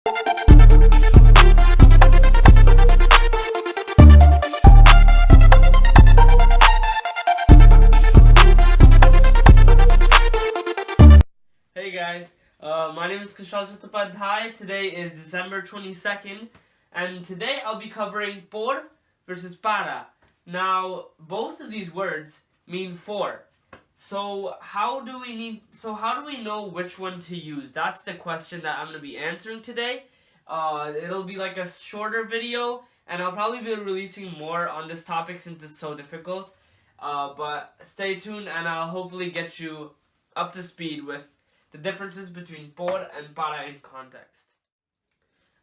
Hey guys, my name is Kushal Chattopadhyay. Today is December 22nd, and today I'll be covering por versus para. Now, both of these words mean for. So how do we know which one to use? That's the question that I'm going to be answering today. It'll be like a shorter video, and I'll probably be releasing more on this topic since it's so difficult. But stay tuned, and I'll hopefully get you up to speed with the differences between por and para in context.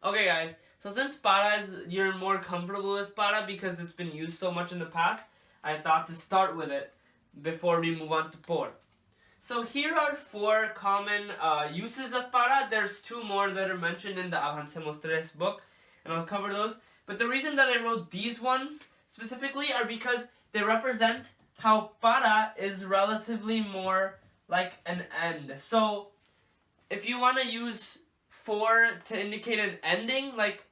Okay guys, so since para you're more comfortable with para because it's been used so much in the past, I thought to start with it before we move on to por. So here are 4 common uses of para. There's 2 more that are mentioned in the Avancemos Tres book, and I'll cover those. But the reason that I wrote these ones specifically are because they represent how para is relatively more like an end. So if you want to use for to indicate an ending, like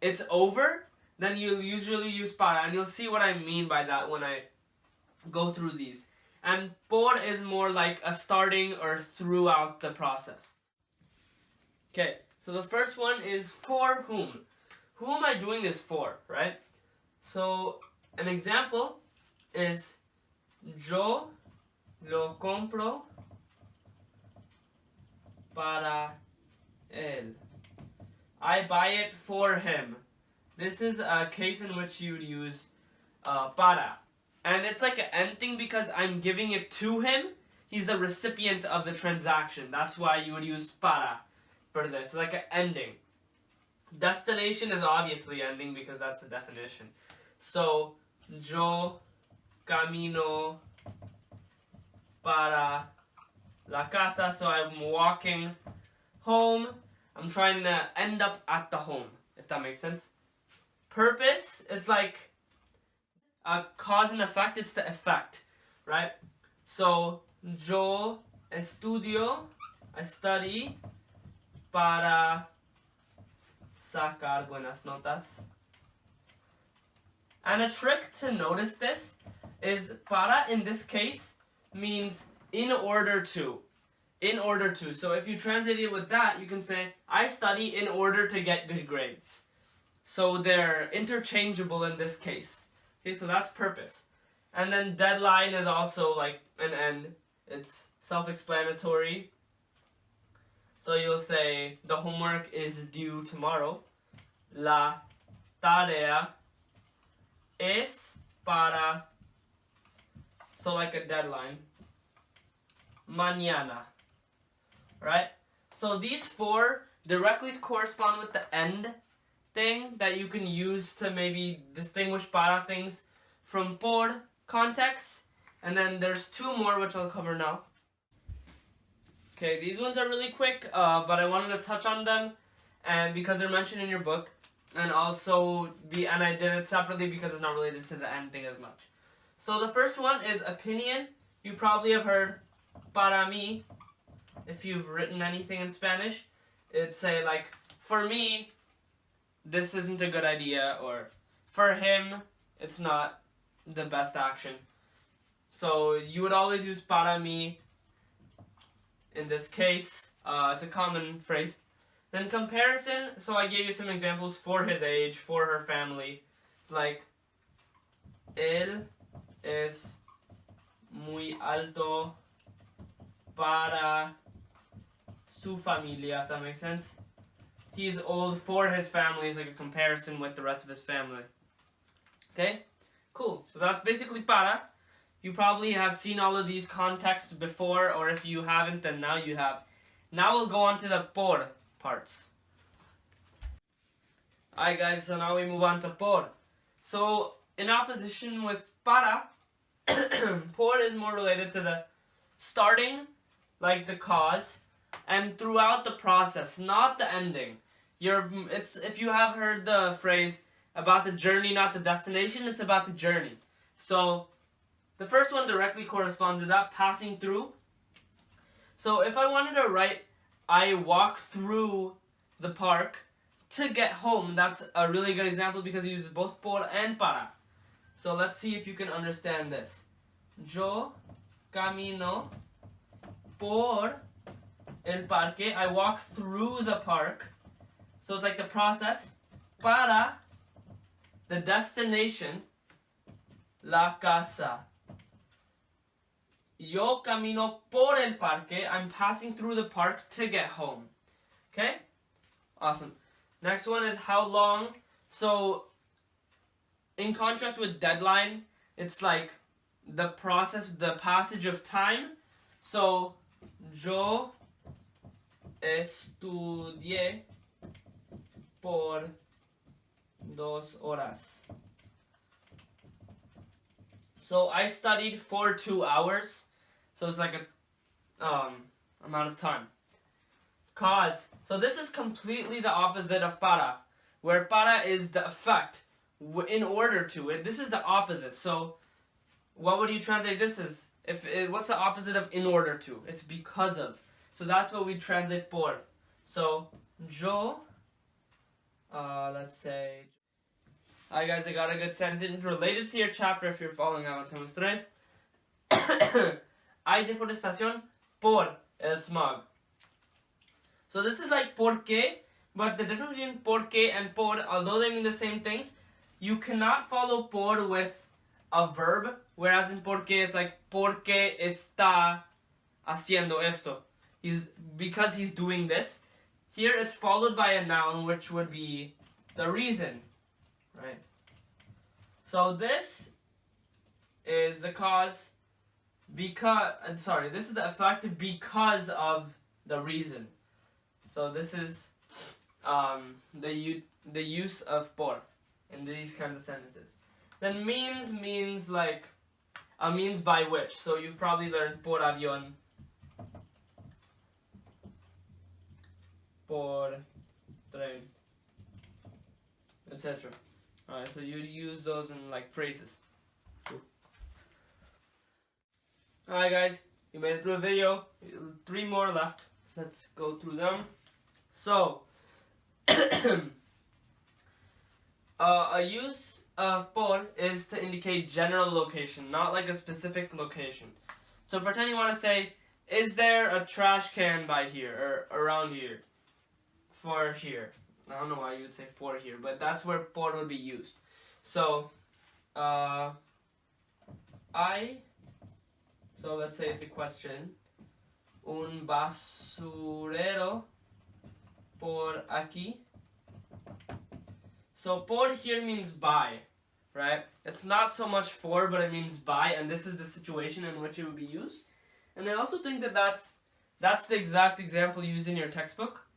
it's over, then you'll usually use para, and you'll see what I mean by that when I go through these. And por is more like a starting or throughout the process. Okay, so the first one is for whom. Who am I doing this for, right? So an example is yo lo compro para él. I buy it for him. This is a case in which you would use para. And it's like an end thing because I'm giving it to him. He's the recipient of the transaction. That's why you would use para for this. It's like an ending. Destination is obviously ending because that's the definition. So, yo camino para la casa. So I'm walking home. I'm trying to end up at the home, if that makes sense. Purpose, it's like a cause and effect. It's the effect, right? So, yo estudio, I study para sacar buenas notas. And a trick to notice this is para in this case means in order to. In order to. So if you translate it with that, you can say, I study in order to get good grades. So they're interchangeable in this case. Okay, so that's purpose. And then deadline is also like an end. It's self-explanatory. So you'll say, the homework is due tomorrow. La tarea es para, so like a deadline, mañana, right? So these 4 directly correspond with the end thing that you can use to maybe distinguish para things from por context. And then there's 2 more which I'll cover now. Okay, these ones are really quick, but I wanted to touch on them, and because they're mentioned in your book, and also and I did it separately because it's not related to the end thing as much. So the first one is opinion. You probably have heard para mí. If you've written anything in Spanish, it'd say like, for me, this isn't a good idea, or for him, it's not the best action. So you would always use para mí in this case. It's a common phrase. Then comparison, so I gave you some examples for his age, for her family. Like, él es muy alto para su familia, if that makes sense. He's old for his family, is like a comparison with the rest of his family. Okay? Cool. So that's basically para. You probably have seen all of these contexts before, or if you haven't, then now you have. Now we'll go on to the por parts. Alright guys, so now we move on to por. So, in opposition with para, por is more related to the starting, like the cause, and throughout the process, not the ending. If you have heard the phrase about the journey, not the destination, it's about the journey. So, the first one directly corresponds to that, passing through. So if I wanted to write, I walk through the park to get home. That's a really good example because it uses both por and para. So let's see if you can understand this. Yo camino por el parque. I walk through the park. So it's like the process. Para the destination. La casa. Yo camino por el parque. I'm passing through the park to get home. Okay? Awesome. Next one is how long. So, in contrast with deadline, it's like the process, the passage of time. So, yo estudié por 2 horas. So I studied for 2 hours. So it's like a amount of time. Cause. So this is completely the opposite of para, where para is the effect in order to it. This is the opposite. So what would you translate this as? What's the opposite of in order to? It's because of. So that's what we translate por. So yo. Let's say. Alright guys, I got a good sentence related to your chapter if you're following Avancemos 3. Hay deforestación por el smog. So this is like por qué, but the difference between por qué and por, although they mean the same things, you cannot follow por with a verb, whereas in por qué it's like por qué está haciendo esto. Because he's doing this. Here it's followed by a noun, which would be the reason. Right. So this is the cause this is the effect because of the reason. So this is the use of por in these kinds of sentences. Then means like a means by which. So you've probably learned por avión, por tren, etc. Alright, so you'd use those in like phrases. Cool. Alright guys, you made it through the video. 3 more left. Let's go through them. So, a use of por is to indicate general location, not like a specific location. So pretend you want to say, is there a trash can by here, or around here, for here. I don't know why you would say for here, but that's where por would be used. So, so let's say it's a question. Un basurero por aquí. So por here means by, right? It's not so much for, but it means by, and this is the situation in which it would be used. And I also think that that's the exact example used in your textbook.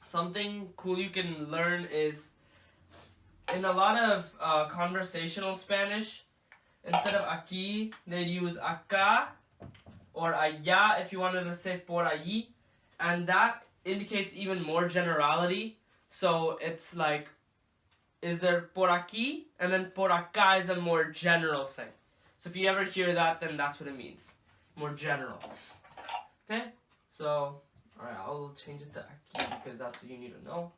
Something cool you can learn is in a lot of conversational Spanish, instead of aquí, they'd use acá or allá if you wanted to say por allí, and that indicates even more generality. So it's like, is there por aquí? And then por acá is a more general thing. So if you ever hear that, then that's what it means. More general. Okay? So, alright, I'll change it to aquí because that's what you need to know.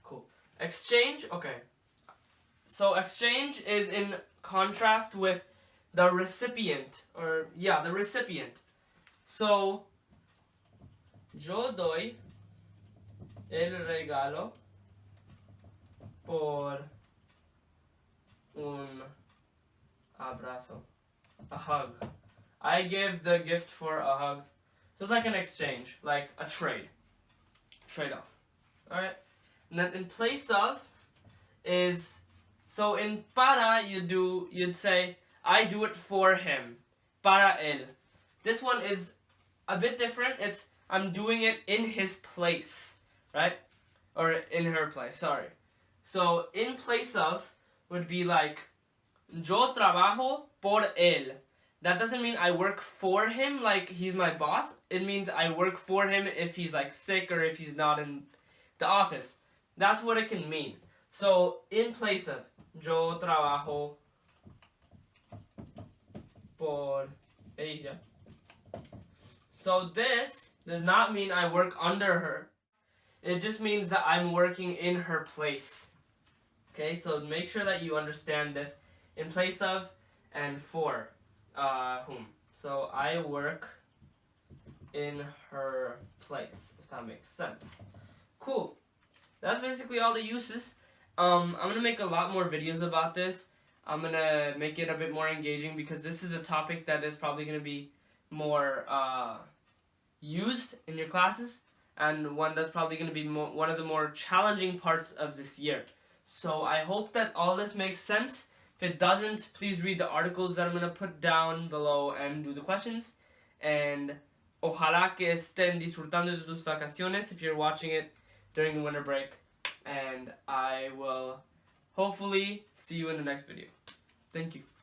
Cool. Exchange, okay. So exchange is in contrast with the recipient, the recipient. So, yo doy el regalo por un abrazo, a hug. I give the gift for a hug. So it's like an exchange, like a trade-off. Alright? And then in place of is, so in para you'd say, I do it for him. Para él. This one is a bit different. It's, I'm doing it in his place. Right? Or in her place, sorry. So in place of would be like, yo trabajo por él. That doesn't mean I work for him like he's my boss. It means I work for him if he's like sick or if he's not in the office. That's what it can mean. So in place of, yo trabajo por ella. So this does not mean I work under her. It just means that I'm working in her place. Okay, so make sure that you understand this. In place of and for whom. So I work in her place, if that makes sense. Cool. That's basically all the uses. I'm going to make a lot more videos about this. I'm going to make it a bit more engaging because this is a topic that is probably going to be more used in your classes, and one that's probably going to be one of the more challenging parts of this year. So I hope that all this makes sense. If it doesn't, please read the articles that I'm going to put down below and do the questions. And ojalá que estén disfrutando de tus vacaciones if you're watching it during the winter break. And I will hopefully see you in the next video. Thank you.